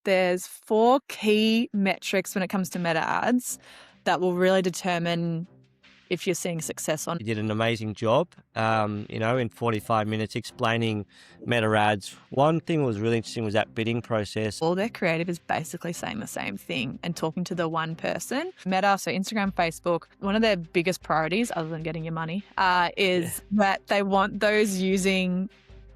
there's 4 key metrics when it comes to meta ads that will really determine if you're seeing success on. You did an amazing job, in 45 minutes explaining meta ads. One thing that was really interesting was that bidding process. All their creative is basically saying the same thing and talking to the one person. Meta, so Instagram, Facebook, one of their biggest priorities, other than getting your money, is that they want those using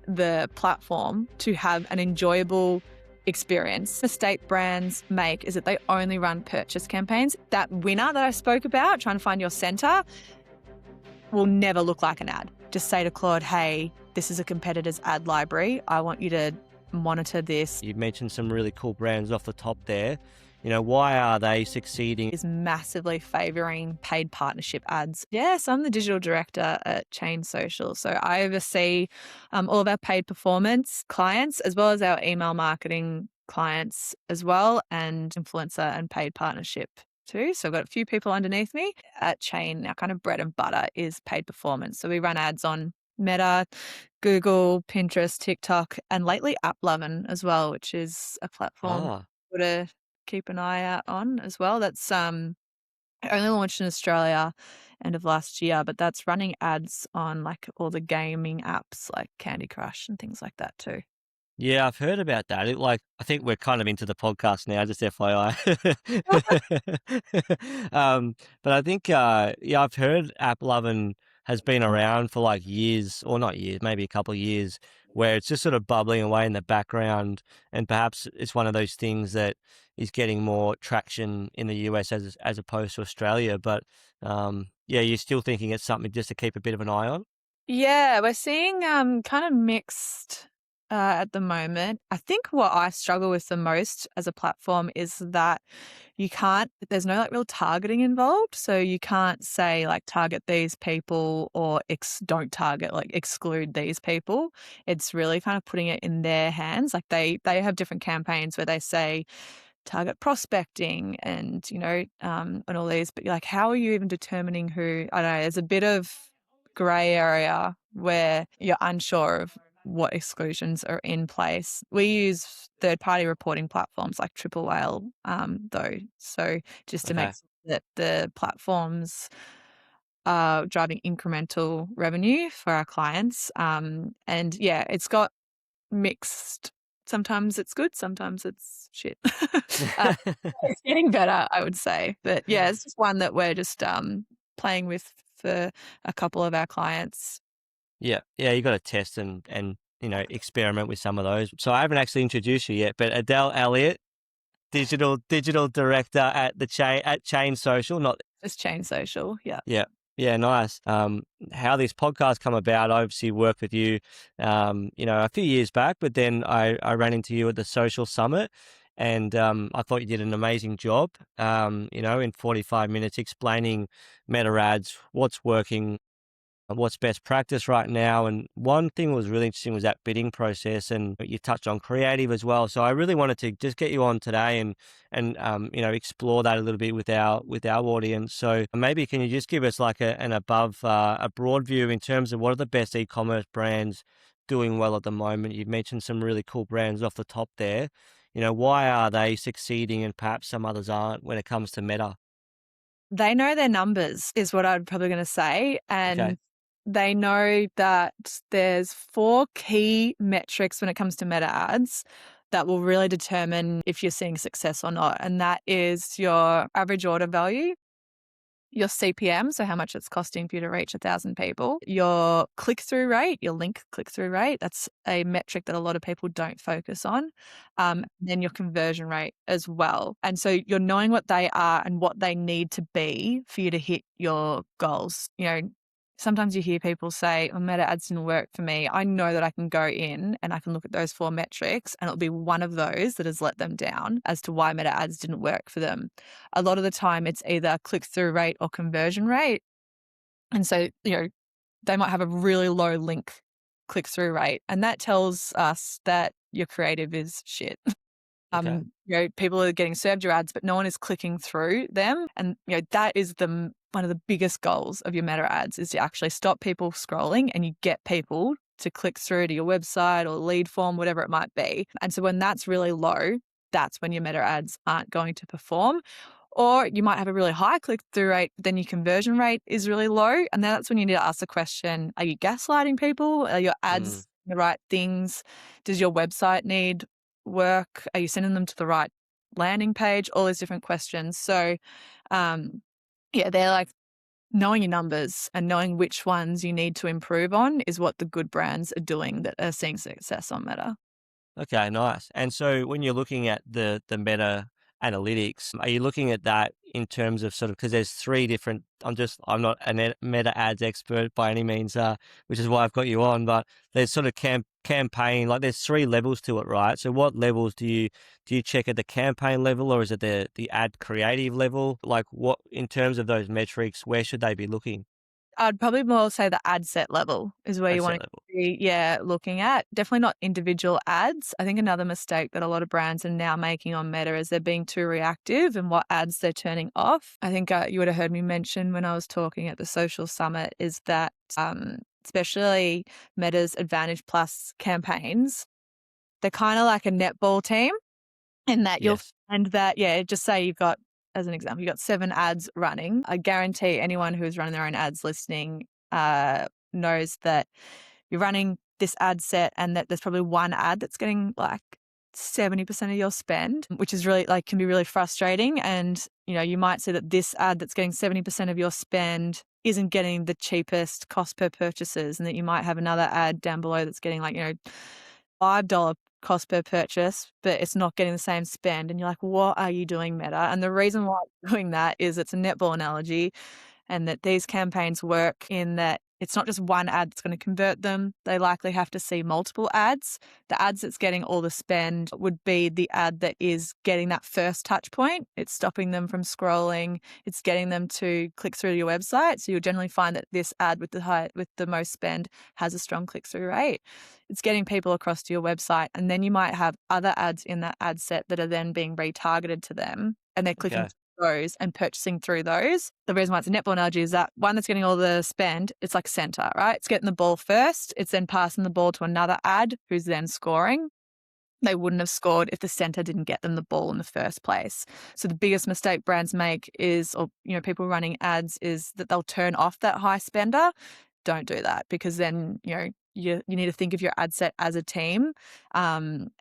the platform to have an enjoyable experience. Mistake brands make is that they only run purchase campaigns. That winner that I spoke about, trying to find your center, will never look like an ad. Just say to Claude, hey, this is a competitor's ad library. I want you to monitor this. You mentioned some really cool brands off the top there. Why are they succeeding? Is massively favoring paid partnership ads. Yes, I'm the digital director at Chain Social. So I oversee all of our paid performance clients, as well as our email marketing clients as well, and influencer and paid partnership too. So I've got a few people underneath me at Chain. Our kind of bread and butter is paid performance. So we run ads on Meta, Google, Pinterest, TikTok, and lately AppLovin as well, which is a platform to keep an eye out on as well. That's only launched in Australia end of last year, but that's running ads on like all the gaming apps like Candy Crush and things like that too. Yeah, I've heard about that. I think we're kind of into the podcast now, just FYI. But I think, I've heard AppLovin has been around for like years, or not years, maybe a couple of years, where it's just sort of bubbling away in the background. And perhaps it's one of those things that is getting more traction in the US as opposed to Australia. But you're still thinking it's something just to keep a bit of an eye on? Yeah, we're seeing kind of mixed at the moment. I think what I struggle with the most as a platform is that there's no like real targeting involved. So you can't say like target these people or don't target, like exclude these people. It's really kind of putting it in their hands. Like they have different campaigns where they say target prospecting and, and all these, but like, how are you even determining who? I don't know, there's a bit of gray area where you're unsure of what exclusions are in place. We use third-party reporting platforms like Triple Whale, though. So just to make sure that the platforms are driving incremental revenue for our clients. And yeah, it's got mixed. Sometimes it's good, sometimes it's shit. It's getting better, I would say. But yeah, it's just one that we're just playing with for a couple of our clients. Yeah, you got to test and experiment with some of those. So I haven't actually introduced you yet, but Adele Elliott, digital director at Chain Social, not It's Chain Social, yeah. Yeah, nice. How this podcast come about? I obviously worked with you, a few years back, but then I ran into you at the Social Summit, and I thought you did an amazing job. In 45 minutes explaining meta ads, what's working, what's best practice right now. And one thing that was really interesting was that bidding process, and you touched on creative as well. So I really wanted to just get you on today and explore that a little bit with our audience. So maybe can you just give us like a broad view in terms of what are the best e-commerce brands doing well at the moment? You've mentioned some really cool brands off the top there. Why are they succeeding and perhaps some others aren't when it comes to Meta? They know their numbers is what I'm probably going to say. And they know that there's 4 key metrics when it comes to meta ads that will really determine if you're seeing success or not. And that is your average order value, your CPM, so how much it's costing for you to reach 1,000 people, your click-through rate, your link click-through rate. That's a metric that a lot of people don't focus on. Then your conversion rate as well. And so you're knowing what they are and what they need to be for you to hit your goals. Sometimes you hear people say, oh, meta ads didn't work for me. I know that I can go in and I can look at those 4 metrics and it'll be one of those that has let them down as to why meta ads didn't work for them. A lot of the time it's either click-through rate or conversion rate. And so, they might have a really low link click-through rate. And that tells us that your creative is shit. People are getting served your ads, but no one is clicking through them. And, that is one of the biggest goals of your meta ads is to actually stop people scrolling and you get people to click through to your website or lead form, whatever it might be. And so when that's really low, that's when your meta ads aren't going to perform. Or you might have a really high click-through rate, but then your conversion rate is really low. And then that's when you need to ask the question, are you gaslighting people? Are your ads the right things? Does your website need work? Are you sending them to the right landing page? All these different questions. So, they're like knowing your numbers and knowing which ones you need to improve on is what the good brands are doing that are seeing success on Meta. Okay, nice. And so when you're looking at the Meta analytics, are you looking at that in terms of sort of, because there's three different, I'm not a Meta ads expert by any means, which is why I've got you on, but there's sort of campaign, like there's three levels to it, right? So what levels do you check at the campaign level, or is it the ad creative level? Like what, in terms of those metrics, where should they be looking? I'd probably more say the ad set level is where Ad you set want level. to be, looking at. Definitely not individual ads. I think another mistake that a lot of brands are now making on Meta is they're being too reactive in what ads they're turning off. I think you would have heard me mention when I was talking at the social summit is that especially Meta's Advantage Plus campaigns, they're kind of like a netball team in that you'll Yes. find that, just say you've got, as an example, you've got 7 ads running. I guarantee anyone who's running their own ads listening knows that you're running this ad set and that there's probably one ad that's getting like 70% of your spend, which is really like can be really frustrating. And, you might see that this ad that's getting 70% of your spend isn't getting the cheapest cost per purchases, and that you might have another ad down below that's getting like, $5 cost per purchase, but it's not getting the same spend. And you're like, what are you doing, Meta? And the reason why I'm doing that is it's a netball analogy, and that these campaigns work in that it's not just one ad that's going to convert them. They likely have to see multiple ads. The ads that's getting all the spend would be the ad that is getting that first touch point. It's stopping them from scrolling. It's getting them to click through to your website. So you'll generally find that this ad with the most spend has a strong click-through rate. It's getting people across to your website. And then you might have other ads in that ad set that are then being retargeted to them, and they're clicking Okay. those and purchasing through those. The reason why it's a netball analogy is that one that's getting all the spend, it's like center, right? It's getting the ball first. It's then passing the ball to another ad who's then scoring. They wouldn't have scored if the center didn't get them the ball in the first place. So the biggest mistake brands make is, or people running ads, is that they'll turn off that high spender. Don't do that, because then you need to think of your ad set as a team, and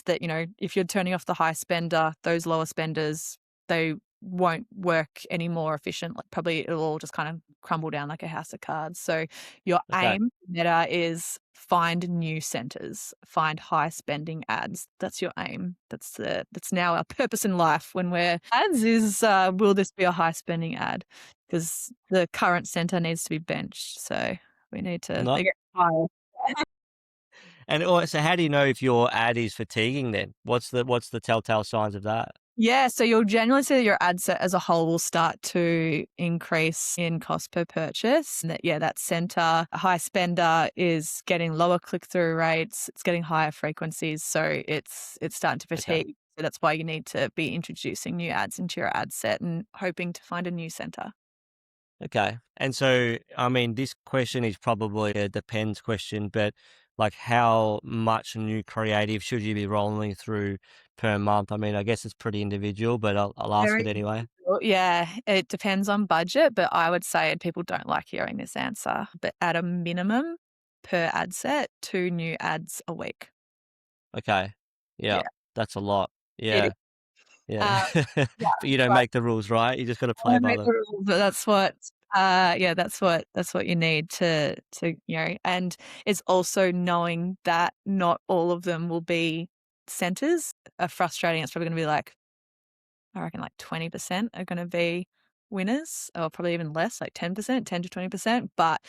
that if you're turning off the high spender, those lower spenders, they won't work any more efficiently. Probably it'll all just kind of crumble down like a house of cards. So your Okay. aim, Meta, is find new centers, find high spending ads. That's your aim. That's now our purpose in life when we're ads is, will this be a high spending ad? Because the current center needs to be benched. So we need to Not. make it higher. And so how do you know if your ad is fatiguing then? What's the telltale signs of that? Yeah, so you'll generally see that your ad set as a whole will start to increase in cost per purchase. And that center, a high spender, is getting lower click-through rates, it's getting higher frequencies, so it's starting to Okay. fatigue. So that's why you need to be introducing new ads into your ad set and hoping to find a new center. Okay. And so, I mean, this question is probably a depends question, but like how much new creative should you be rolling through per month? I mean, I guess it's pretty individual, but I'll ask Very it anyway. individual. Yeah, it depends on budget, but I would say, and people don't like hearing this answer, but at a minimum per ad set, 2 new ads a week. Okay. Yeah. Yeah, That's a lot. it is. Yeah. Yeah. Um, yeah, But you don't but make the rules, right? You just got to I play by make them. the rules, but that's what you need to, and it's also knowing that not all of them will be centers. Are frustrating. It's probably gonna be like, I reckon like 20% are gonna be winners, or probably even less, like 10%, 10 to 20%. But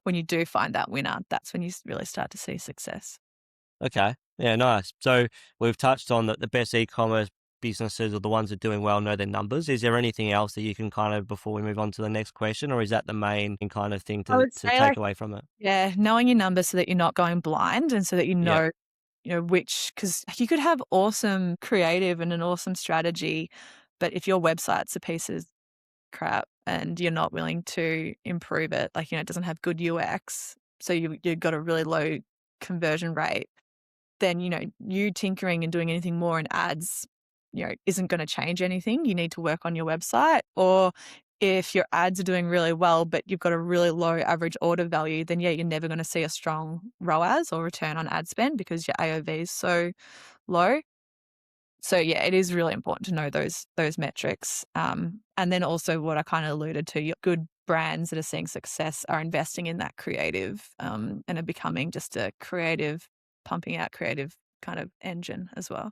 when you do find that winner, that's when you really start to see success. Okay. Yeah, nice. So we've touched on that the best e-commerce businesses or the ones that are doing well know their numbers. Is there anything else that you can kind of, before we move on to the next question, or is that the main kind of thing I to would to say take like, away from it? yeah, knowing your numbers so that you're not going blind, and so that Yeah. which, because you could have awesome creative and an awesome strategy, but if your website's a piece of crap and you're not willing to improve it, like, it doesn't have good UX, so you've got a really low conversion rate, then, you tinkering and doing anything more in ads isn't going to change anything, you need to work on your website. Or if your ads are doing really well, but you've got a really low average order value, then you're never going to see a strong ROAS or return on ad spend because your AOV is so low. So yeah, it is really important to know those metrics. And then also what I kind of alluded to, your good brands that are seeing success are investing in that creative and are becoming just a creative, pumping out creative kind of engine as well.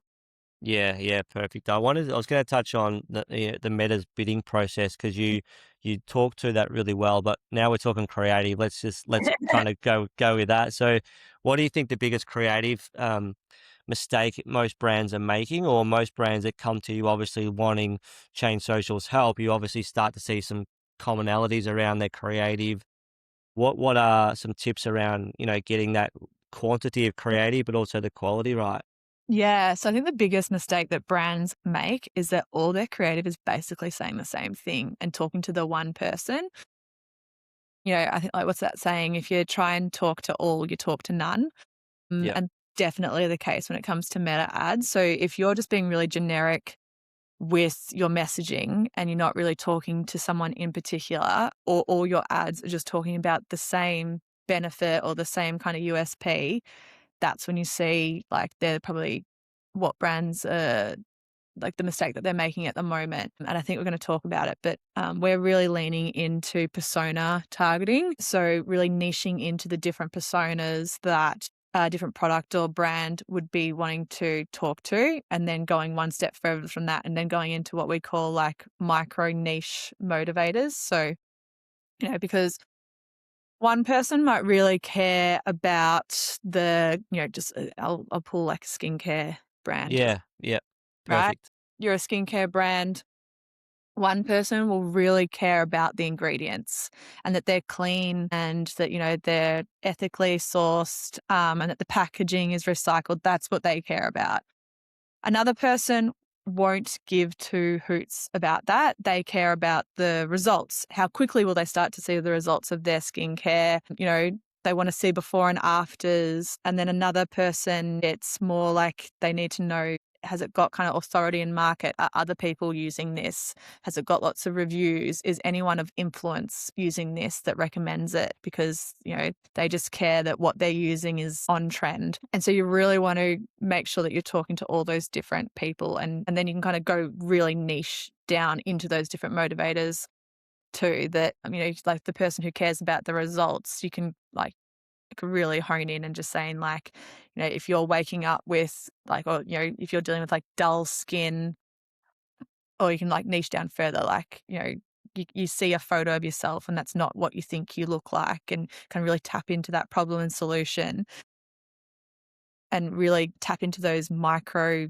Yeah, perfect. I was going to touch on the Meta's bidding process because you talked to that really well, but now we're talking creative. Let's kind of go with that. So, what do you think the biggest creative mistake most brands are making, or most brands that come to you obviously wanting Change Social's help? You obviously start to see some commonalities around their creative. What are some tips around getting that quantity of creative, but also the quality right? Yeah. So I think the biggest mistake that brands make is that all their creative is basically saying the same thing and talking to the one person. I think, like, what's that saying? If you try and talk to all, you talk to none. Yeah. And definitely the case when it comes to Meta ads. So if you're just being really generic with your messaging and you're not really talking to someone in particular, or all your ads are just talking about the same benefit or the same kind of USP, that's when you see like they're probably what brands are like the mistake that they're making at the moment. And I think we're going to talk about it, but we're really leaning into persona targeting. So really niching into the different personas that a different product or brand would be wanting to talk to, and then going one step further from that and then going into what we call like micro niche motivators. So, because one person might really care about I'll pull like a skincare brand, Yeah, right? perfect. You're a skincare brand. One person will really care about the ingredients and that they're clean and that, they're ethically sourced, and that the packaging is recycled. That's what they care about. Another person won't give two hoots about that. They care about the results. How quickly will they start to see the results of their skincare? They want to see before and afters. And then another person, it's more like they need to know, has it got kind of authority in market? Are other people using this? Has it got lots of reviews? Is anyone of influence using this that recommends it? Because, they just care that what they're using is on trend. And so you really want to make sure that you're talking to all those different people. And then you can kind of go really niche down into those different motivators too, that, like the person who cares about the results, you can really hone in and just saying like, if you're waking up with like, or, if you're dealing with like dull skin, or you can like niche down further, like, you see a photo of yourself and that's not what you think you look like, and can really tap into that problem and solution and really tap into those micro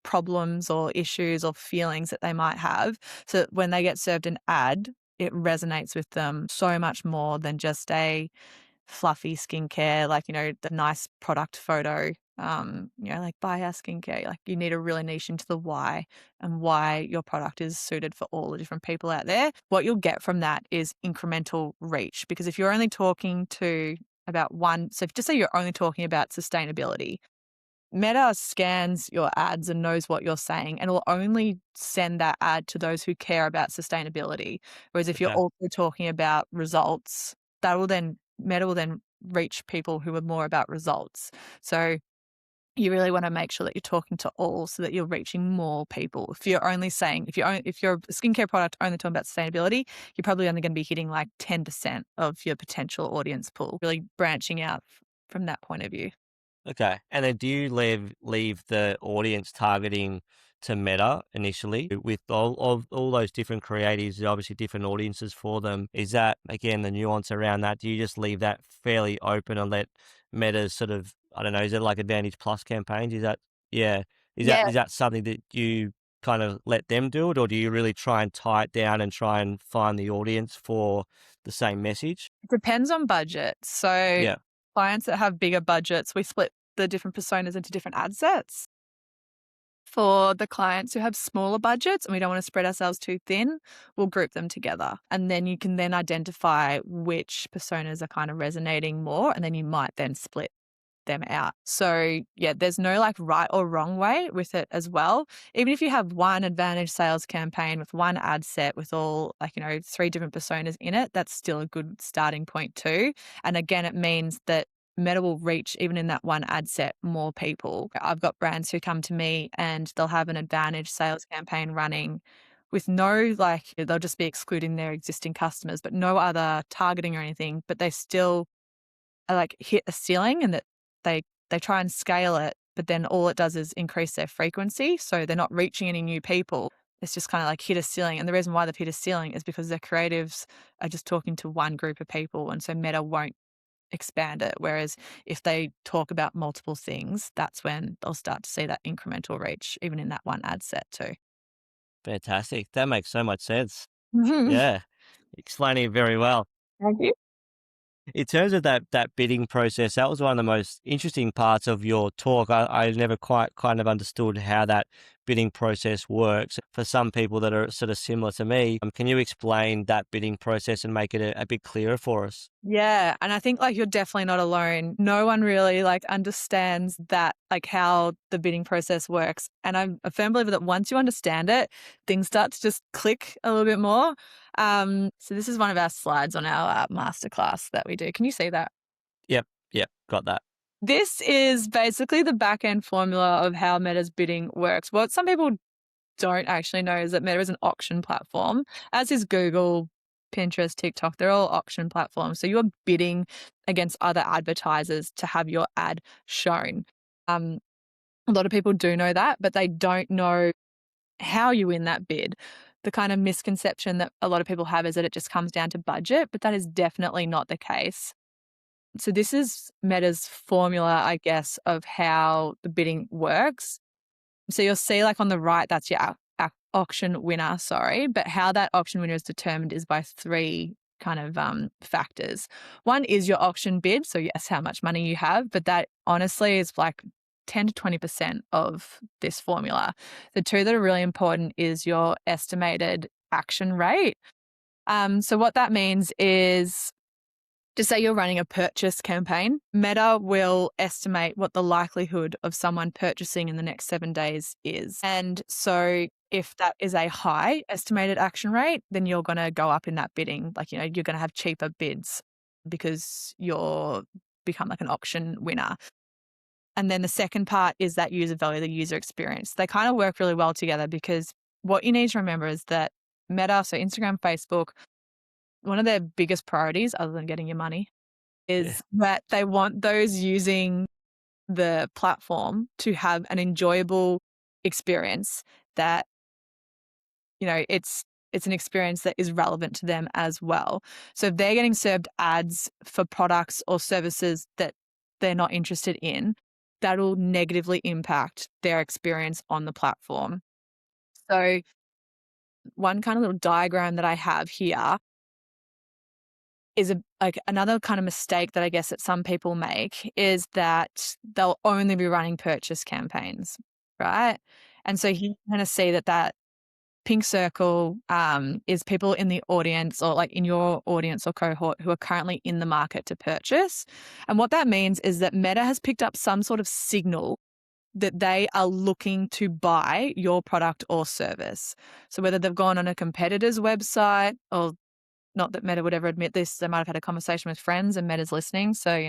problems or issues or feelings that they might have, so that when they get served an ad, it resonates with them so much more than just a fluffy skincare, like, the nice product photo, like buy our skincare. Like you need to really niche into the why and why your product is suited for all the different people out there. What you'll get from that is incremental reach, because if you're only talking to about one, so if just say you're only talking about sustainability, Meta scans your ads and knows what you're saying and will only send that ad to those who care about sustainability. Whereas if you're Okay. also talking about results, Meta will then reach people who are more about results. So you really want to make sure that you're talking to all, so that you're reaching more people. If you're only saying, if you're a skincare product only talking about sustainability, you're probably only going to be hitting like 10% of your potential audience pool, really branching out from that point of view. Okay. And then do you leave the audience targeting to Meta initially with all those different creatives, obviously different audiences for them? Is that again the nuance around that? Do you just leave that fairly open and let Meta's sort of, I don't know, is it like Advantage Plus campaigns? Is that yeah. Yeah. Is that something that you kind of let them do it, or do you really try and tie it down and try and find the audience for the same message? Depends on budget. So Yeah. clients that have bigger budgets, we split the different personas into different ad sets. For the clients who have smaller budgets and we don't want to spread ourselves too thin, we'll group them together. And then you can then identify which personas are kind of resonating more. And then you might then split them out. So yeah, there's no like right or wrong way with it as well. Even if you have one advantage sales campaign with one ad set with all like, 3 different personas in it, that's still a good starting point too. And again, it means that Meta will reach, even in that one ad set, more people. I've got brands who come to me and they'll have an advantage sales campaign running with no, like, they'll just be excluding their existing customers, but no other targeting or anything, but they still like hit a ceiling, and that they try and scale it, but then all it does is increase their frequency. So they're not reaching any new people. It's just kind of like hit a ceiling. And the reason why they've hit a ceiling is because their creatives are just talking to one group of people. And so Meta won't expand it. Whereas if they talk about multiple things, that's when they'll start to see that incremental reach, even in that one ad set too. Fantastic. That makes so much sense. Mhm. Yeah. Explaining it very well. Thank you. In terms of that bidding process, that was one of the most interesting parts of your talk. I never quite kind of understood how that bidding process works. For some people that are sort of similar to me, can you explain that bidding process and make it a bit clearer for us? Yeah, and I think like you're definitely not alone. No one really like understands that, like how the bidding process works. And I'm a firm believer that once you understand it, things start to just click a little bit more. So this is one of our slides on our masterclass that we do. Can you see that? Yep, yep, got that. This is basically the back end formula of how Meta's bidding works. What some people don't actually know is that Meta is an auction platform, as is Google, Pinterest, TikTok. They're all auction platforms. So you're bidding against other advertisers to have your ad shown. A lot of people do know that, but they don't know how you win that bid. The kind of misconception that a lot of people have is that it just comes down to budget, but that is definitely not the case. So this is Meta's formula, I guess, of how the bidding works. So you'll see like on the right, that's your auction winner, sorry. But how that auction winner is determined is by three kind of factors. One is your auction bid. So yes, how much money you have, but that honestly is like 10 to 20% of this formula. The two that are really important is your estimated action rate. So what that means is, to say you're running a purchase campaign, Meta will estimate what the likelihood of someone purchasing in the next 7 days is. And so if that is a high estimated action rate, then you're going to go up in that bidding. Like, you're going to have cheaper bids because you're become like an auction winner. And then the second part is that user value, the user experience. They kind of work really well together, because what you need to remember is that Meta, so Instagram, Facebook, one of their biggest priorities, other than getting your money, Yeah. is that they want those using the platform to have an enjoyable experience that, it's an experience that is relevant to them as well. So if they're getting served ads for products or services that they're not interested in, that'll negatively impact their experience on the platform. So one kind of little diagram that I have here is like another kind of mistake that I guess that some people make is that they'll only be running purchase campaigns, right? And so you kind of see that pink circle is people in the audience, or like in your audience or cohort, who are currently in the market to purchase. And what that means is that Meta has picked up some sort of signal that they are looking to buy your product or service. So whether they've gone on a competitor's website, or not that Meta would ever admit this, they might have had a conversation with friends and Meta's listening. So,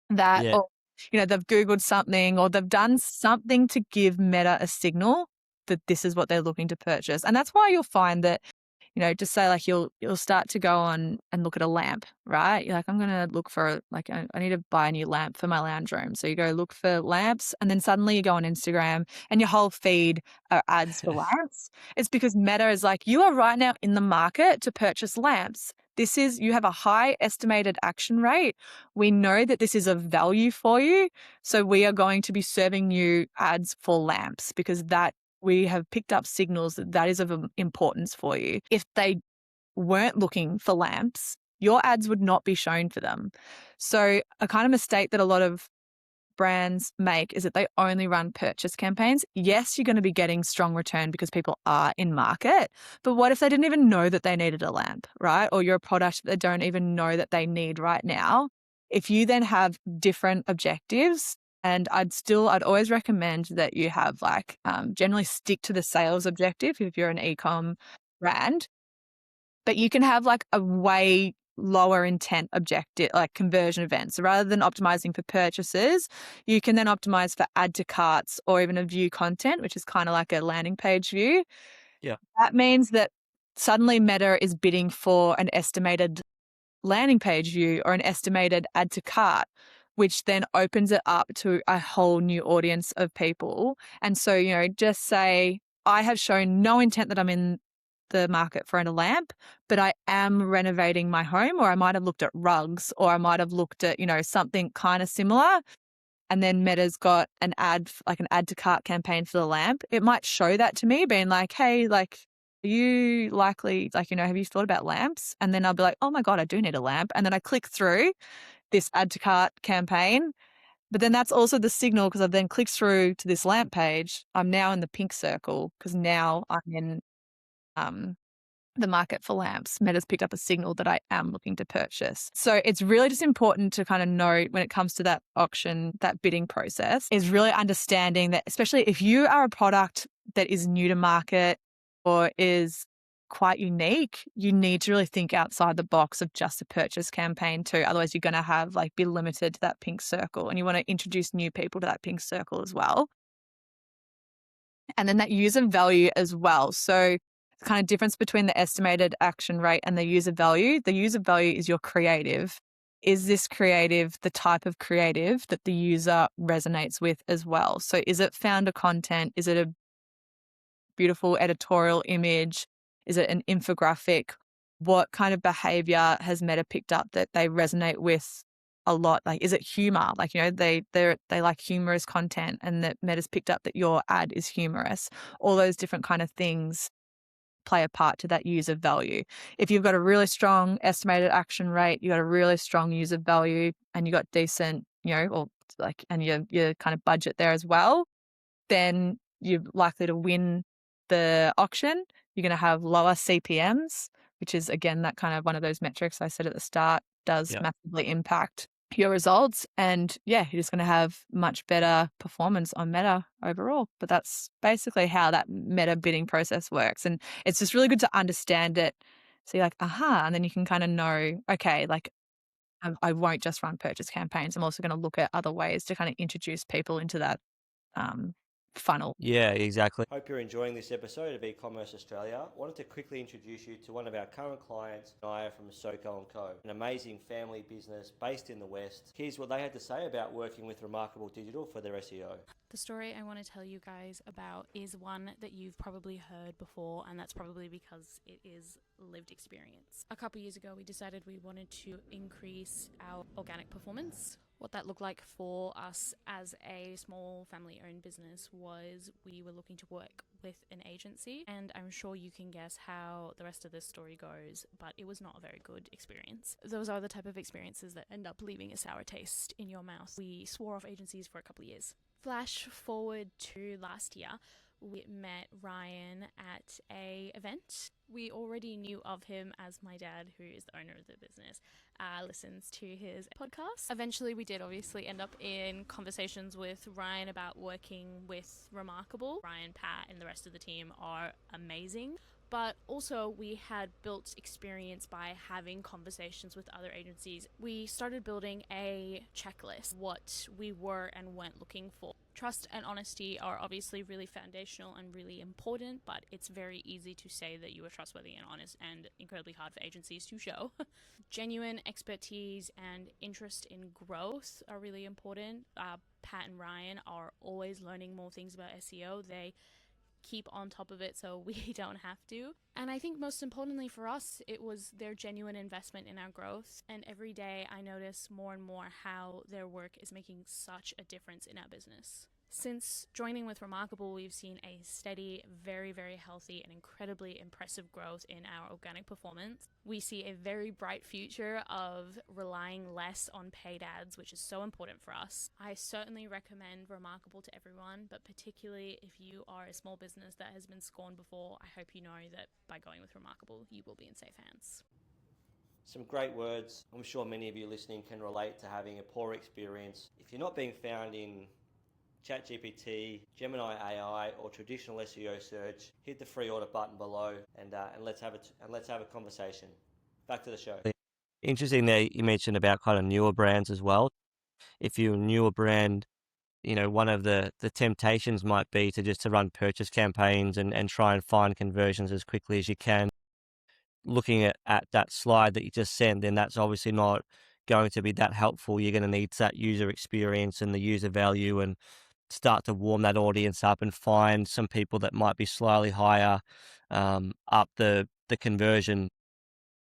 that, Yeah. or, they've Googled something, or they've done something to give Meta a signal that this is what they're looking to purchase. And that's why you'll find that, just say like you'll start to go on and look at a lamp, right? You're like, I'm going to look for, like, I need to buy a new lamp for my lounge room. So you go look for lamps, and then suddenly you go on Instagram and your whole feed are ads for lamps. It's because Meta is like, you are right now in the market to purchase lamps. You have a high estimated action rate. We know that this is of value for you. So we are going to be serving you ads for lamps, because we have picked up signals that is of importance for you. If they weren't looking for lamps, your ads would not be shown for them. So a kind of mistake that a lot of brands make is that they only run purchase campaigns. Yes, you're going to be getting strong return because people are in market, but what if they didn't even know that they needed a lamp, right? Or you're a product that they don't even know that they need right now? If you then have different objectives, and I'd always recommend that you have like generally stick to the sales objective if you're an e-com brand, but you can have like a way lower intent objective, like conversion events. So rather than optimizing for purchases, you can then optimize for add to carts or even a view content, which is kind of like a landing page view. Yeah. That means that suddenly Meta is bidding for an estimated landing page view or an estimated add to cart, which then opens it up to a whole new audience of people. And so, just say I have shown no intent that I'm in the market for a lamp, but I am renovating my home, or I might have looked at rugs, or I might have looked at, something kind of similar. And then Meta's got an ad, like an add to cart campaign for the lamp. It might show that to me being like, hey, like, are you likely, like, have you thought about lamps? And then I'll be like, oh my God, I do need a lamp. And then I click through this add to cart campaign. But then that's also the signal, because I've then clicked through to this lamp page. I'm now in the pink circle because now I'm in the market for lamps. Meta's picked up a signal that I am looking to purchase. So it's really just important to kind of know when it comes to that auction, that bidding process, is really understanding that, especially if you are a product that is new to market or is quite unique, you need to really think outside the box of just a purchase campaign too. Otherwise, you're going to have be limited to that pink circle, and you want to introduce new people to that pink circle as well. And then that user value as well. So the kind of difference between the estimated action rate and the user value. The user value is your creative. Is this creative the type of creative that the user resonates with as well? So is it founder content? Is it a beautiful editorial image? Is it an infographic? What kind of behavior has Meta picked up that they resonate with a lot? Like, is it humor? Like, they like humorous content, and that Meta's picked up that your ad is humorous. All those different kind of things play a part to that user value. If you've got a really strong estimated action rate, you got a really strong user value, and you got decent, and your kind of budget there as well, then you're likely to win the auction. You're going to have lower CPMs, which is, again, that kind of one of those metrics I said at the start does massively impact your results. And you're just going to have much better performance on Meta overall. But that's basically how that Meta bidding process works. And it's just really good to understand it. So you're like, aha, and then you can kind of know, okay, like, I won't just run purchase campaigns. I'm also going to look at other ways to kind of introduce people into that funnel. Yeah, exactly. Hope you're enjoying this episode of eCommerce Australia. Wanted to quickly introduce you to one of our current clients, Naya from Soko & Co, an amazing family business based in the West. Here's what they had to say about working with Remarkable Digital for their SEO. The story I want to tell you guys about is one that you've probably heard before, and that's probably because it is lived experience. A couple years ago, we decided we wanted to increase our organic performance. What that looked like for us as a small family-owned business was we were looking to work with an agency, and I'm sure you can guess how the rest of this story goes, but it was not a very good experience. Those are the type of experiences that end up leaving a sour taste in your mouth. We swore off agencies for a couple of years. Flash forward to last year, we met Ryan at a event. We already knew of him as my dad, who is the owner of the business, listens to his podcast. Eventually, we did obviously end up in conversations with Ryan about working with Remarkable. Ryan, Pat, and the rest of the team are amazing. But also we had built experience by having conversations with other agencies. We started building a checklist, what we were and weren't looking for. Trust and honesty are obviously really foundational and really important, but it's very easy to say that you are trustworthy and honest and incredibly hard for agencies to show. Genuine expertise and interest in growth are really important. Pat and Ryan are always learning more things about SEO. They keep on top of it so we don't have to. And I think most importantly for us, it was their genuine investment in our growth. And every day I notice more and more how their work is making such a difference in our business. Since joining with Remarkable, we've seen a steady, very, very healthy and incredibly impressive growth in our organic performance. We see a very bright future of relying less on paid ads, which is so important for us. I certainly recommend Remarkable to everyone, but particularly if you are a small business that has been scorned before, I hope you know that by going with Remarkable, you will be in safe hands. Some great words. I'm sure many of you listening can relate to having a poor experience. If you're not being found in ChatGPT, Gemini AI, or traditional SEO search, hit the free order button below, and let's have a conversation. Back to the show. Interesting that you mentioned about kind of newer brands as well. If you're a newer brand, one of the temptations might be to run purchase campaigns and try and find conversions as quickly as you can. Looking at that slide that you just sent, then that's obviously not going to be that helpful. You're going to need that user experience and the user value, and start to warm that audience up and find some people that might be slightly higher up the conversion,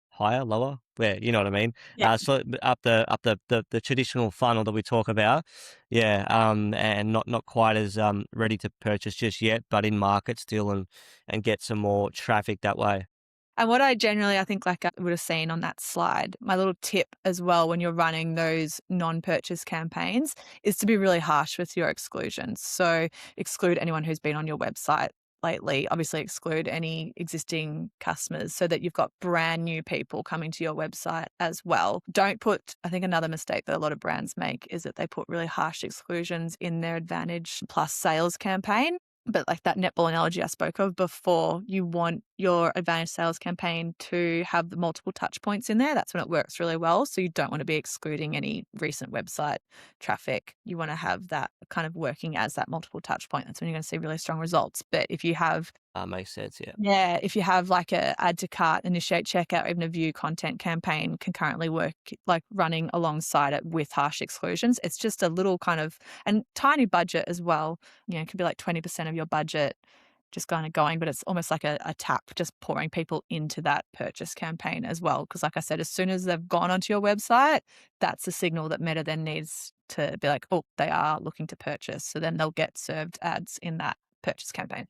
higher, lower, where, you know what I mean? Yeah. So up the traditional funnel that we talk about, yeah, and not quite as ready to purchase just yet, but in market still, and get some more traffic that way. And what I think like I would have seen on that slide, my little tip as well when you're running those non-purchase campaigns is to be really harsh with your exclusions. So exclude anyone who's been on your website lately, obviously exclude any existing customers so that you've got brand new people coming to your website as well. Don't put, I think another mistake that a lot of brands make is that they put really harsh exclusions in their Advantage Plus sales campaign. But like that netball analogy I spoke of before, you want your Advantage sales campaign to have the multiple touch points in there. That's when it works really well. So you don't want to be excluding any recent website traffic. You want to have that kind of working as that multiple touch point. That's when you're going to see really strong results. But if you have makes sense, yeah. Yeah, if you have like a add to cart, initiate checkout, or even a view content campaign concurrently work, like running alongside it with harsh exclusions, it's just a little kind of, and tiny budget as well. It could be like 20% of your budget just kind of going, but it's almost like a tap, just pouring people into that purchase campaign as well. Because like I said, as soon as they've gone onto your website, that's the signal that Meta then needs to be like, oh, they are looking to purchase. So then they'll get served ads in that purchase campaign.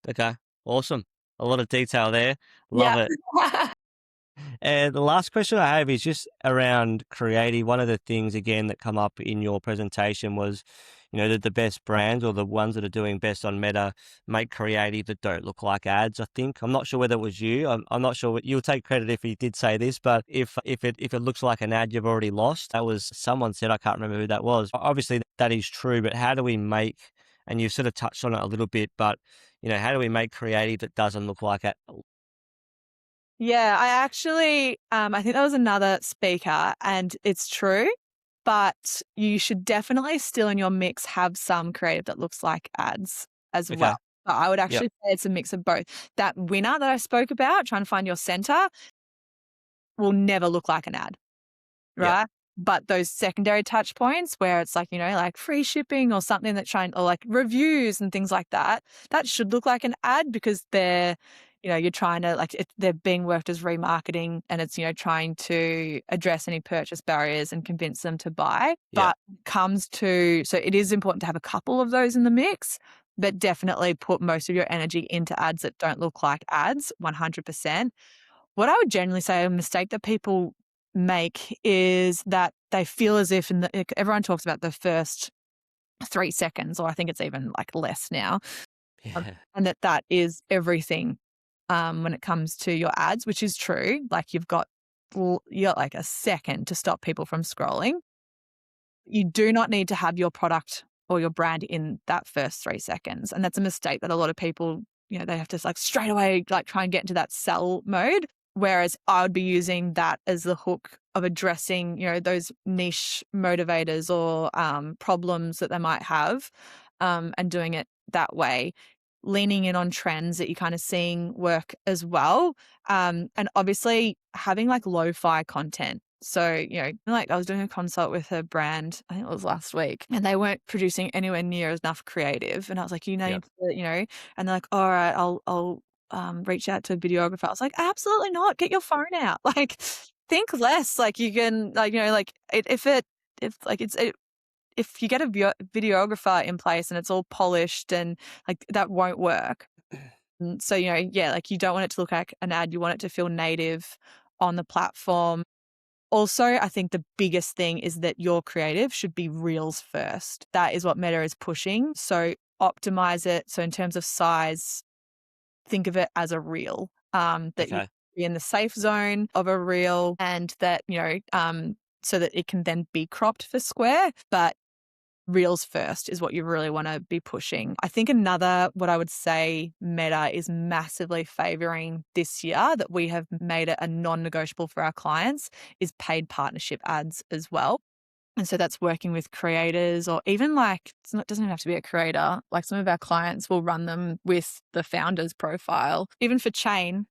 Okay, awesome. A lot of detail there. Love it. And the last question I have is just around creative. One of the things, again, that come up in your presentation was, that the best brands, or the ones that are doing best on Meta, make creative that don't look like ads, I think. I'm not sure whether it was you. I'm not sure. You'll take credit if you did say this, but if it looks like an ad, you've already lost. That was, someone said, I can't remember who that was. Obviously, that is true, but how do we make, and you've sort of touched on it a little bit, but, how do we make creative that doesn't look like it? Yeah, I actually, I think that was another speaker, and it's true, but you should definitely still in your mix have some creative that looks like ads as well. But I would actually say it's a mix of both. That winner that I spoke about, trying to find your center, will never look like an ad, right? Yep. But those secondary touch points where it's like, like free shipping or something or like reviews and things like that, that should look like an ad because they're, you're trying to they're being worked as remarketing, and it's, trying to address any purchase barriers and convince them to buy. But so it is important to have a couple of those in the mix, but definitely put most of your energy into ads that don't look like ads, 100%. What I would generally say a mistake that people make is that they feel as if everyone talks about the first 3 seconds, or I think it's even like less now, and that is everything when it comes to your ads, which is true. Like you got like a second to stop people from scrolling. You do not need to have your product or your brand in that first 3 seconds, and that's a mistake that a lot of people, they have to straight away try and get into that sell mode. Whereas I would be using that as the hook of addressing, those niche motivators or problems that they might have, and doing it that way, leaning in on trends that you're kind of seeing work as well. And obviously having lo-fi content. So, I was doing a consult with a brand, I think it was last week, and they weren't producing anywhere near enough creative. And I was like, and they're like, all right, I'll reach out to a videographer. I was like, absolutely not. Get your phone out. Think less. You can, if you get a videographer in place and it's all polished, and that won't work. So, you don't want it to look like an ad. You want it to feel native on the platform. Also, I think the biggest thing is that your creative should be reels first. That is what Meta is pushing. So optimize it. So in terms of size, think of it as a reel that you be in the safe zone of a reel, and that, so that it can then be cropped for square. But reels first is what you really want to be pushing. I think what I would say Meta is massively favoring this year, that we have made it a non-negotiable for our clients, is paid partnership ads as well. And so that's working with creators, or even it doesn't even have to be a creator. Like some of our clients will run them with the founder's profile. Even for Chain,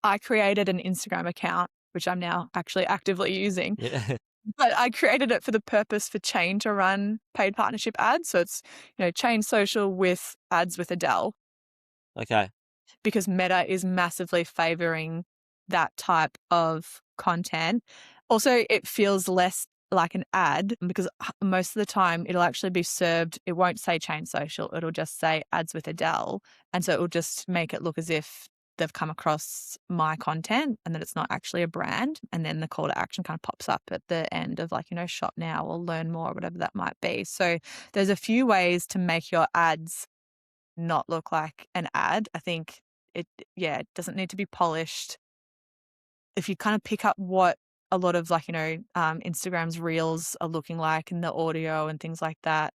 I created an Instagram account, which I'm now actually actively using. Yeah. But I created it for the purpose for Chain to run paid partnership ads. So it's, Chain social with ads with Adele, Okay. because Meta is massively favoring that type of content. Also, it feels less like an ad, because most of the time it'll actually be served. It won't say Chain social. It'll just say ads with Adele. And so it will just make it look as if they've come across my content and that it's not actually a brand. And then the call to action kind of pops up at the end of shop now or learn more, or whatever that might be. So there's a few ways to make your ads not look like an ad. I think it doesn't need to be polished. If you kind of pick up what a lot of Instagram's reels are looking like, and the audio and things like that,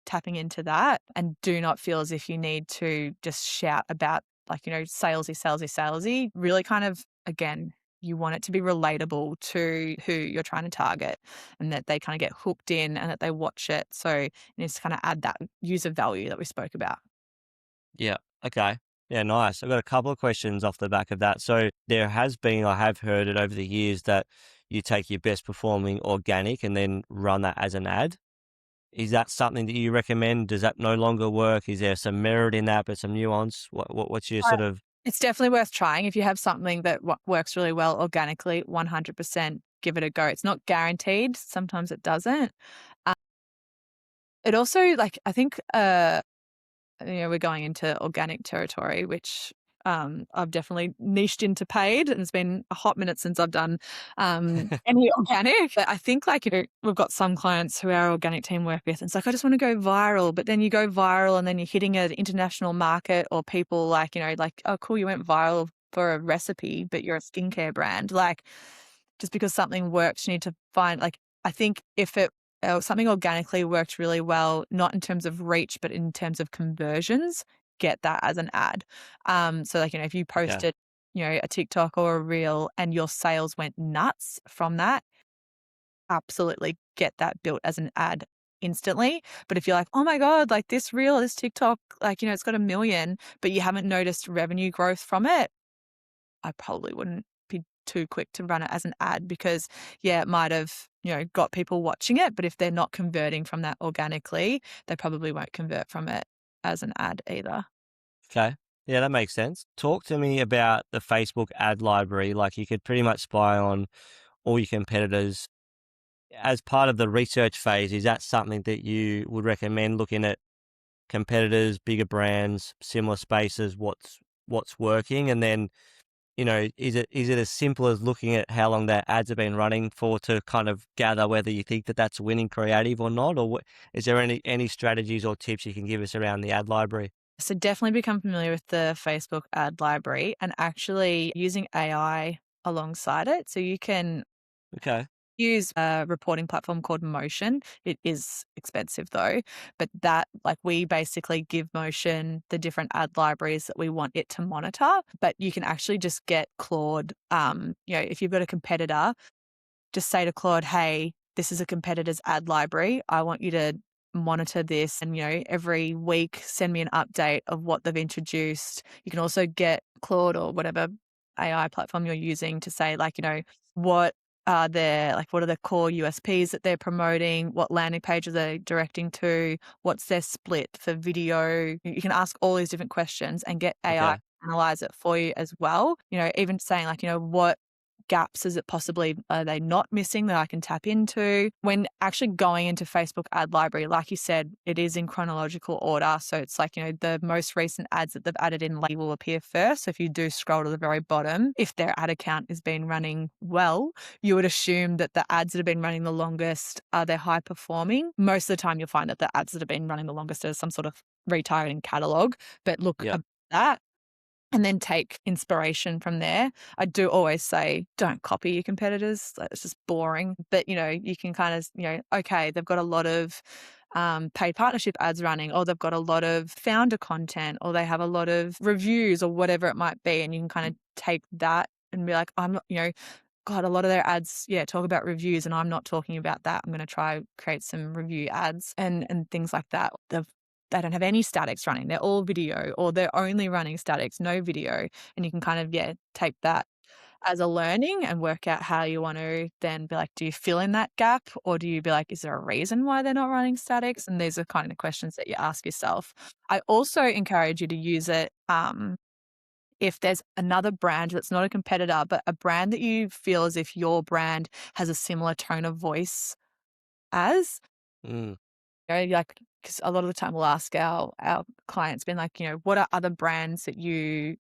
tapping into that, and do not feel as if you need to just shout about salesy. Really kind of, again, you want it to be relatable to who you're trying to target, and that they kind of get hooked in and that they watch it. So it needs to kind of add that user value that we spoke about. Yeah. Okay. Yeah, nice. I've got a couple of questions off the back of that. So I have heard it over the years that you take your best performing organic and then run that as an ad. Is that something that you recommend? Does that no longer work? Is there some merit in that, but some nuance? What's your sort of... It's definitely worth trying. If you have something that works really well organically, 100% give it a go. It's not guaranteed. Sometimes it doesn't. It also, I think, we're going into organic territory, which I've definitely niched into paid, and it's been a hot minute since I've done any organic. But I think we've got some clients who our organic team work with, and it's I just want to go viral. But then you go viral and then you're hitting an international market, or people oh, cool, you went viral for a recipe, but you're a skincare brand. Just because something works, you need to find, I think if something organically worked really well, not in terms of reach, but in terms of conversions, get that as an ad. So if you posted, a TikTok or a reel and your sales went nuts from that, absolutely get that built as an ad instantly. But if you're oh my God, this reel, this TikTok, it's got 1 million, but you haven't noticed revenue growth from it, I probably wouldn't be too quick to run it as an ad, because it might have, got people watching it, but if they're not converting from that organically, they probably won't convert from it as an ad either. Okay. Yeah, that makes sense. Talk to me about the Facebook ad library. You could pretty much spy on all your competitors. As part of the research phase, is that something that you would recommend, looking at competitors, bigger brands, similar spaces, what's working? And then, is it as simple as looking at how long their ads have been running for to kind of gather whether you think that that's winning creative or not? Or is there any strategies or tips you can give us around the ad library? So definitely become familiar with the Facebook ad library, and actually using AI alongside it. So you can use a reporting platform called Motion. It is expensive though, but we basically give Motion the different ad libraries that we want it to monitor. But you can actually just get Claude, if you've got a competitor, just say to Claude, hey, this is a competitor's ad library. I want you to monitor this, and every week send me an update of what they've introduced. You can also get Claude or whatever AI platform you're using to say what are the core USPs that they're promoting, what landing pages they're directing to, what's their split for video. You can ask all these different questions and get AI to analyze it for you as well. Even saying what gaps are they not missing that I can tap into? When actually going into Facebook ad library, like you said, it is in chronological order. So it's the most recent ads that they've added in will appear first. So if you do scroll to the very bottom, if their ad account has been running well, you would assume that the ads that have been running the longest are their high performing. Most of the time you'll find that the ads that have been running the longest are some sort of retargeting catalog. But look at that. and then take inspiration from there. I do always say, don't copy your competitors. Like, it's just boring. But, you can kind of, okay, they've got a lot of paid partnership ads running, or they've got a lot of founder content, or they have a lot of reviews or whatever it might be. And you can kind of take that and be like, I'm not, God, a lot of their ads, talk about reviews, and I'm not talking about that. I'm going to try create some review ads and things like that. They don't have any statics running. They're all video, or they're only running statics, no video. And you can kind of, take that as a learning and work out how you want to then be like, do you fill in that gap, or do you be like, is there a reason why they're not running statics? And these are kind of questions that you ask yourself. I also encourage you to use it if there's another brand that's not a competitor, but a brand that you feel as if your brand has a similar tone of voice as. Like, because a lot of the time we'll ask our clients, being like, what are other brands that you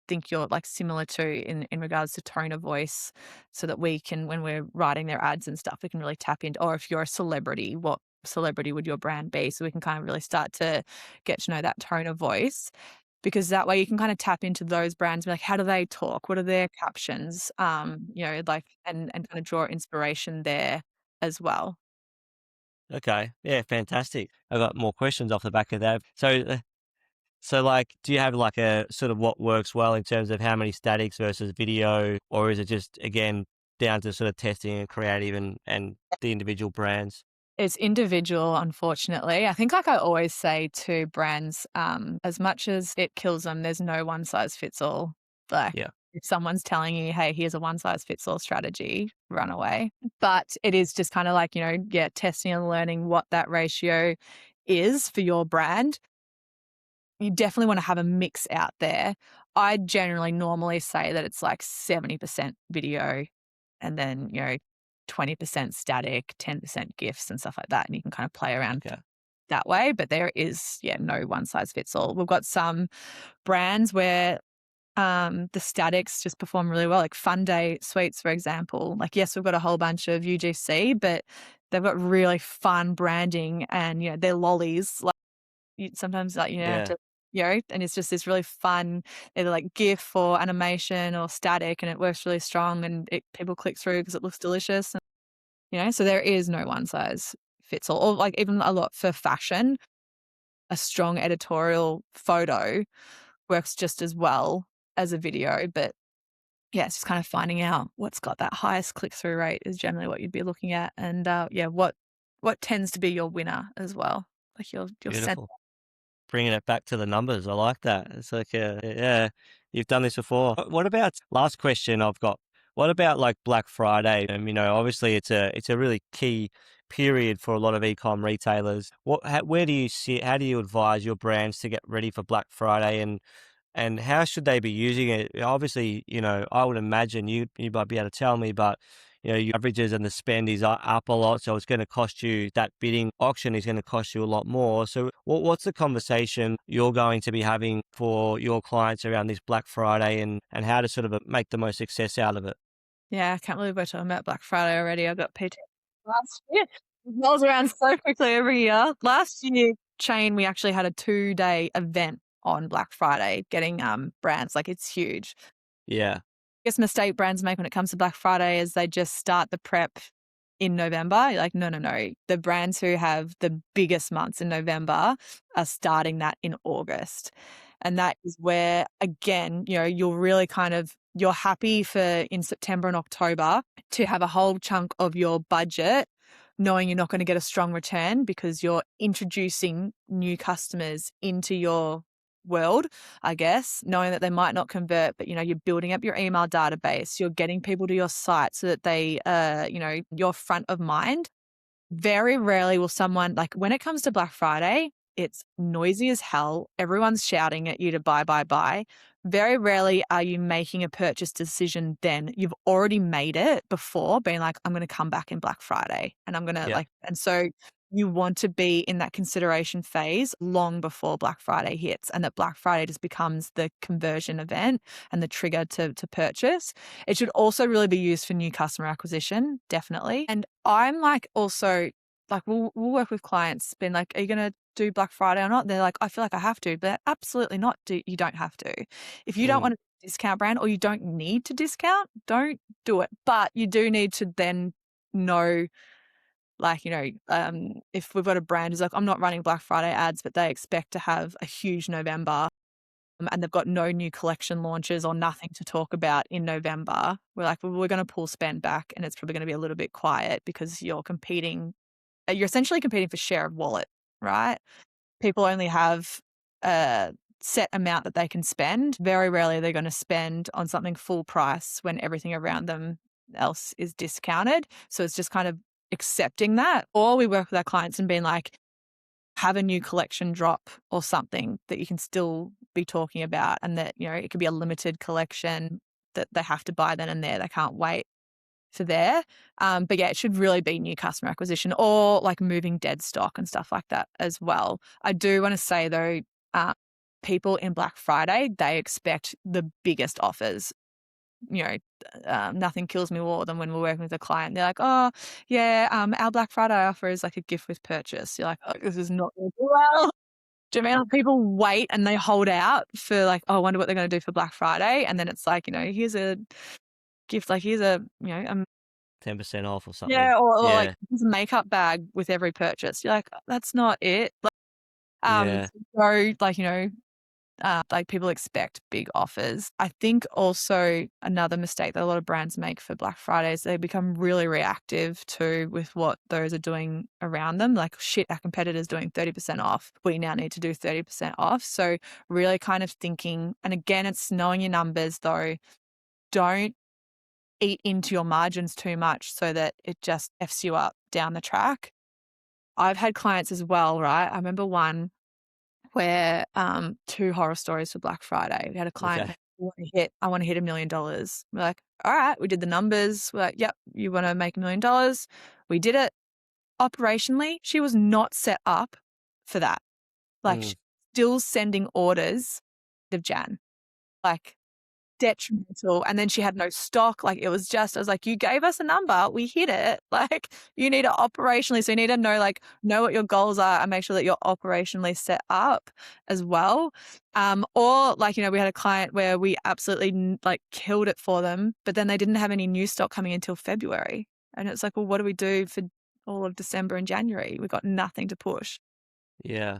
think you're like similar to in regards to tone of voice, so that we can, when we're writing their ads and stuff, we can really tap into, or if you're a celebrity, what celebrity would your brand be? So we can kind of really start to get to know that tone of voice, because that way you can kind of tap into those brands, be like, how do they talk? What are their captions? Like, and kind of draw inspiration there as well. Okay. Yeah, fantastic. I got more questions off the back of that. So like, do you have like a sort of what works well in terms of how many statics versus video, or is it just, again, down to sort of testing and creative and the individual brands? It's individual, unfortunately. I think, like I always say to brands, as much as it kills them, there's no one size fits all. Like, Yeah. if someone's telling you, hey, here's a one size fits all strategy, run away. But it is just kind of like, testing and learning what that ratio is for your brand. You definitely want to have a mix out there. I generally normally say that it's like 70% video, and then, 20% static, 10% GIFs and stuff like that. And you can kind of play around Okay. that way. But there is, no one size fits all. We've got some brands where the statics just perform really well, like Fun Day Sweets, for example. Like, yes, we've got a whole bunch of UGC, but they've got really fun branding, and, they're lollies. Like, sometimes, like, have Yeah. to, and it's just this really fun, either like GIF or animation or static, and it works really strong, and people click through because it looks delicious. And, so there is no one size fits all. Or like, even a lot for fashion, a strong editorial photo works just as well as a video. But yeah, it's just kind of finding out what's got that highest click through rate is generally what you'd be looking at. And what tends to be your winner as well, like your Beautiful. Bringing it back to the numbers. I like that. It's like, yeah, you've done this before. What about, last question I've got, what about like Black Friday? Obviously it's a really key period for a lot of e-com retailers. Where do you see, how do you advise your brands to get ready for Black Friday, and how should they be using it? Obviously, I would imagine you might be able to tell me, but your averages and the spend is up a lot, so it's going to cost you, that bidding auction is going to cost you a lot more. So what's the conversation you're going to be having for your clients around this Black Friday, and how to sort of make the most success out of it? Yeah, I can't believe we're talking about Black Friday already. I got PT last year. It rolls around so quickly every year. Last year, Chain, we actually had a 2-day event on Black Friday, getting brands. Like, it's huge. Yeah. Biggest mistake brands make when it comes to Black Friday is they just start the prep in November. You're like, no. The brands who have the biggest months in November are starting that in August. And that is where, again, you're really you're happy for in September and October to have a whole chunk of your budget knowing you're not going to get a strong return, because you're introducing new customers into your world, I guess, knowing that they might not convert, but you're building up your email database, you're getting people to your site so that they you're front of mind. Very rarely will someone, like, when it comes to Black Friday, it's noisy as hell. Everyone's shouting at you to buy. Very rarely are you making a purchase decision then. You've already made it before, being like, I'm going to come back in Black Friday, and I'm going to Yeah. and so you want to be in that consideration phase long before Black Friday hits, and that Black Friday just becomes the conversion event and the trigger to purchase. It should also really be used for new customer acquisition, definitely. And I'm like, also, like, we'll work with clients being like, are you going to do Black Friday or not? They're like, I feel like I have to, but absolutely not. You don't have to. If you don't want a discount brand or you don't need to discount, don't do it. But you do need to then know, like, if we've got a brand who's like, I'm not running Black Friday ads, but they expect to have a huge November, and they've got no new collection launches or nothing to talk about in November, we're like, well, we're going to pull spend back, and it's probably going to be a little bit quiet because you're essentially competing for share of wallet, right? People only have a set amount that they can spend. Very rarely they're going to spend on something full price when everything around them else is discounted. So it's just kind of accepting that. Or we work with our clients and being like, have a new collection drop or something that you can still be talking about, and that, it could be a limited collection that they have to buy then and there. They can't wait for there. But yeah, it should really be new customer acquisition or like moving dead stock and stuff like that as well. I do want to say though, people in Black Friday, they expect the biggest offers. Nothing kills me more than when we're working with a client. They're like, oh yeah, our Black Friday offer is like a gift with purchase. You're like, oh, this is not going to do well. Do you mean like people wait and they hold out for like, oh, I wonder what they're going to do for Black Friday, and then it's like, here's a gift, like here's a 10% off or something. yeah, or like here's a makeup bag with every purchase. You're like, that's not it. So like people expect big offers. I think also another mistake that a lot of brands make for Black Friday is they become really reactive to with what those are doing around them. Like, shit, our competitor's doing 30% off. We now need to do 30% off. So really kind of thinking, and again, it's knowing your numbers though. Don't eat into your margins too much so that it just F's you up down the track. I've had clients as well, right? I remember one where 2 horror stories for Black Friday. We had a client, Okay. I want to hit $1 million. We're like, all right, we did the numbers. We're like, yep, you want to make $1 million. We did it. Operationally, she was not set up for that. Like, she's still sending orders of Jan. Like, detrimental. And then she had no stock. Like, it was just, I was like, you gave us a number, we hit it. Like, you need to operationally, so you need to know what your goals are and make sure that you're operationally set up as well. Or like, we had a client where we absolutely like killed it for them, but then they didn't have any new stock coming until February. And it's like, well, what do we do for all of December and January? We've got nothing to push. Yeah.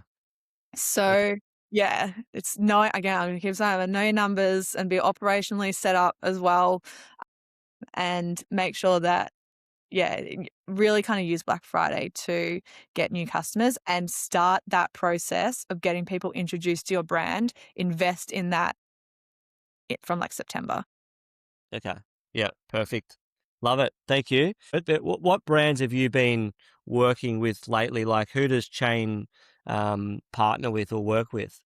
So yeah, it's again, I'm going to keep saying, know your numbers and be operationally set up as well, and make sure that, really kind of use Black Friday to get new customers and start that process of getting people introduced to your brand. Invest in that from like September. Okay. Yeah, perfect. Love it. Thank you. But what brands have you been working with lately? Like, who does Chain partner with or work with?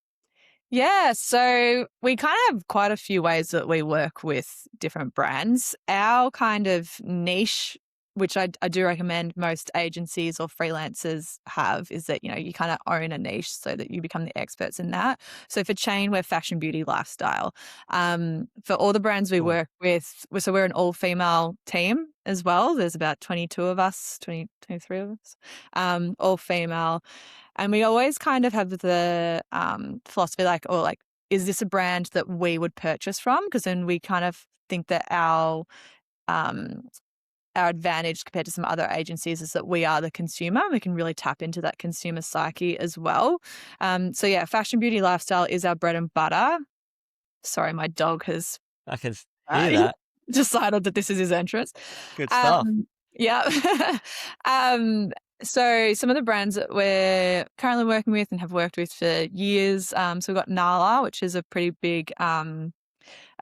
Yeah, so we kind of have quite a few ways that we work with different brands. Our kind of niche, which I do recommend most agencies or freelancers have, is that, you kind of own a niche so that you become the experts in that. So for Chain, we're fashion, beauty, lifestyle. For all the brands we work with, so we're an all-female team as well. There's about 22 of us, 23 of us, all female. And we always kind of have the philosophy is this a brand that we would purchase from? Because then we kind of think that our advantage compared to some other agencies is that we are the consumer. We can really tap into that consumer psyche as well. So yeah, fashion, beauty, lifestyle is our bread and butter. Sorry, my dog has I can hear that. decided that this is his entrance. Good stuff. Yeah. So some of the brands that we're currently working with and have worked with for years. So we've got Nala, which is a pretty big, they're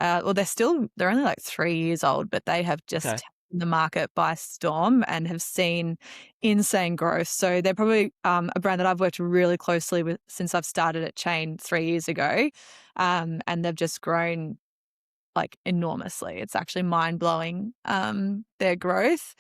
only like 3 years old, but they have just taken the market by storm and have seen insane growth. So they're probably a brand that I've worked really closely with since I've started at Chain 3 years ago. And they've just grown like enormously. It's actually mind-blowing, their growth.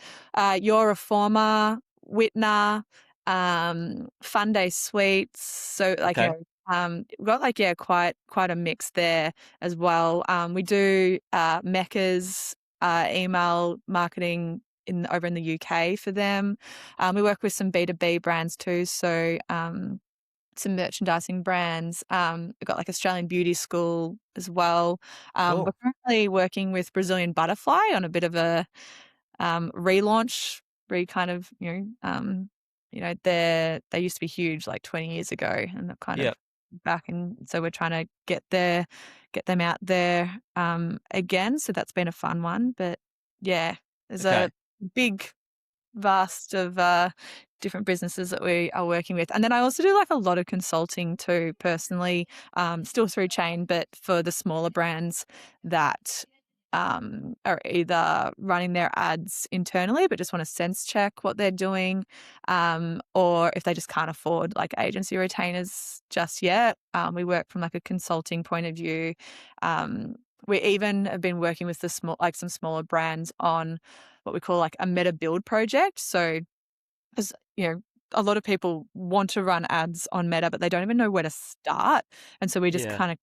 You're a former Whitner, Fun Day Sweets. So like, we've got like, quite a mix there as well. We do Mecca's email marketing over in the UK for them. We work with some B2B brands too. So some merchandising brands. We've got like Australian Beauty School as well. Cool. We're currently working with Brazilian Butterfly on a bit of a relaunch, they used to be huge like 20 years ago, and they're kind of back, and so we're trying to get them out there again. So that's been a fun one. But yeah, there's a big vast of different businesses that we are working with. And then I also do like a lot of consulting too, personally, still through Chain, but for the smaller brands that are either running their ads internally but just want to sense check what they're doing, or if they just can't afford like agency retainers just yet. We work from like a consulting point of view. We even have been working with some smaller brands on what we call like a meta build project. So, because a lot of people want to run ads on Meta, but they don't even know where to start, and so we just kind of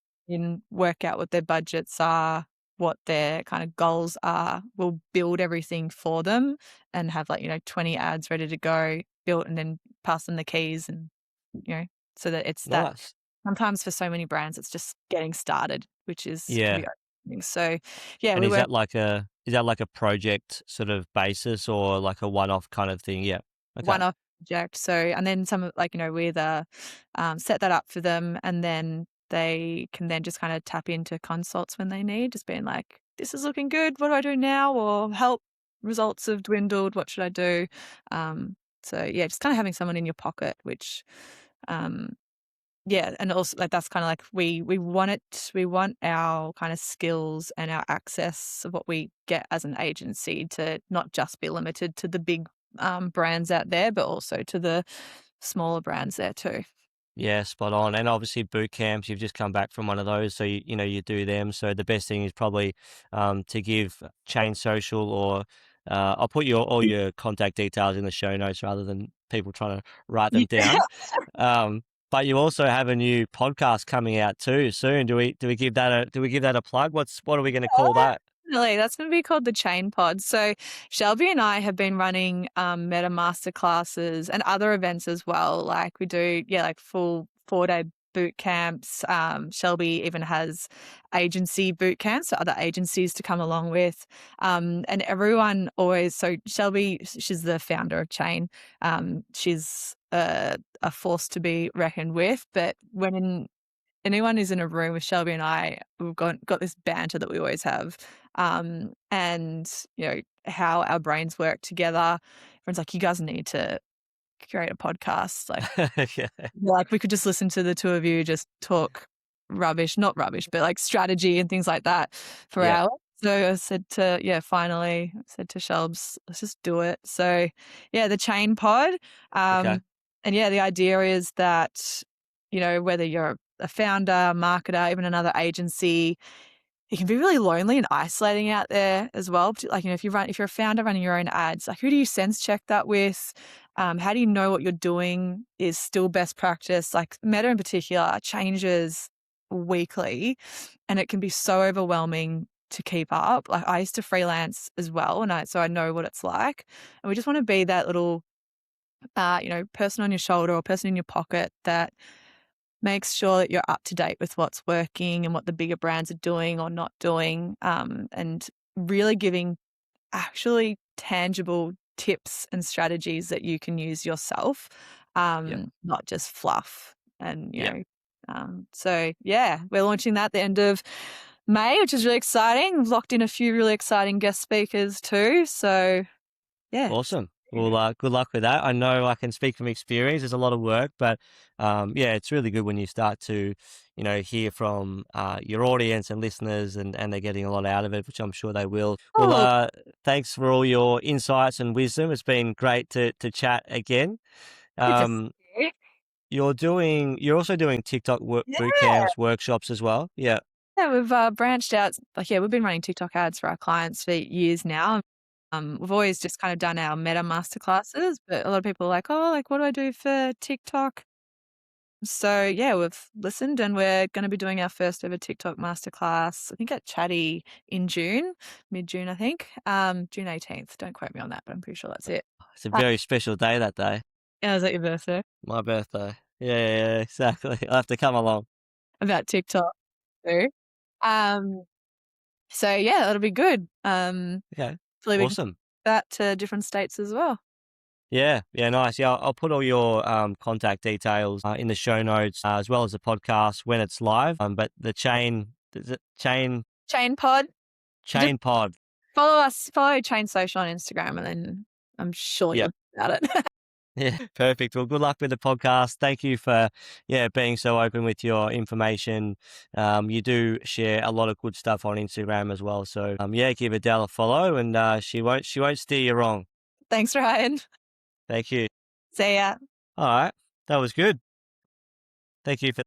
work out what their budgets are, what their kind of goals are. We'll build everything for them and have 20 ads ready to go built, and then pass them the keys, and so that it's nice. that. Sometimes for so many brands, it's just getting started, which is can be overwhelming. So yeah, and is that like a project sort of basis or like a one-off kind of thing? Yeah. Okay. One-off project. So, and then we either set that up for them, and then they can then just kind of tap into consults when they need, just being like, this is looking good, what do I do now? Or help, results have dwindled, what should I do? So yeah, just kind of having someone in your pocket, which and also like that's kind of like we want our kind of skills and our access of what we get as an agency to not just be limited to the big brands out there, but also to the smaller brands there too. Yeah, spot on. And obviously boot camps, you've just come back from one of those, so you do them. So the best thing is probably to give Chain Social, or I'll put all your contact details in the show notes rather than people trying to write them down. But you also have a new podcast coming out too soon. Do we give that a plug? What are we going to call that? Definitely. That's going to be called the Chain Pod. So Shelby and I have been running Meta Masterclasses and other events as well. Like we do, like full 4-day boot camps. Shelby even has agency boot camps for other agencies to come along with. And everyone always, so Shelby, she's the founder of Chain. She's a force to be reckoned with. But when anyone who's in a room with Shelby and I, we've got this banter that we always have. And how our brains work together. Everyone's like, you guys need to create a podcast. Like we could just listen to the two of you just talk not rubbish, but like strategy and things like that for hours. So I said finally I said to Shelbs, let's just do it. So yeah, the Chain Pod. And the idea is that, whether you're a founder, marketer, even another agency, it can be really lonely and isolating out there as well. Like, if you're a founder running your own ads, like who do you sense check that with? How do you know what you're doing is still best practice? Like Meta in particular changes weekly, and it can be so overwhelming to keep up. Like I used to freelance as well, so I know what it's like. And we just want to be that little, person on your shoulder or person in your pocket that makes sure that you're up to date with what's working and what the bigger brands are doing or not doing, and really giving actually tangible tips and strategies that you can use yourself, not just fluff. And, so yeah, we're launching that at the end of May, which is really exciting. We've locked in a few really exciting guest speakers too. So yeah. Awesome. Well, good luck with that. I know I can speak from experience. There's a lot of work, but it's really good when you start to, hear from your audience and listeners, and they're getting a lot out of it, which I'm sure they will. Oh. Well, thanks for all your insights and wisdom. It's been great to chat again. You're also doing TikTok boot camps, workshops as well. Yeah. Yeah, we've branched out. We've been running TikTok ads for our clients for years now. We've always just kind of done our Meta Masterclasses, but a lot of people are like, oh, like what do I do for TikTok? So yeah, we've listened, and we're going to be doing our first ever TikTok Masterclass, I think at Chatty in June, mid-June, I think, June 18th. Don't quote me on that, but I'm pretty sure that's it. It's a very special day that day. Yeah, is that your birthday? My birthday. Yeah, exactly. I'll have to come along. about TikTok too. So yeah, that'll be good. Okay, Hopefully we can awesome. that to different states as well. Yeah, nice. Yeah, I'll put all your contact details in the show notes as well as the podcast when it's live. But the chain, is it Chain Pod. Just chain pod? follow Chain Social on Instagram, and then I'm sure Yep. you'll know about it. Yeah, perfect. Well, good luck with the podcast. Thank you for being so open with your information. You do share a lot of good stuff on Instagram as well. So give Adele a follow, and she won't steer you wrong. Thanks, Ryan. Thank you. See ya. All right, that was good. Thank you for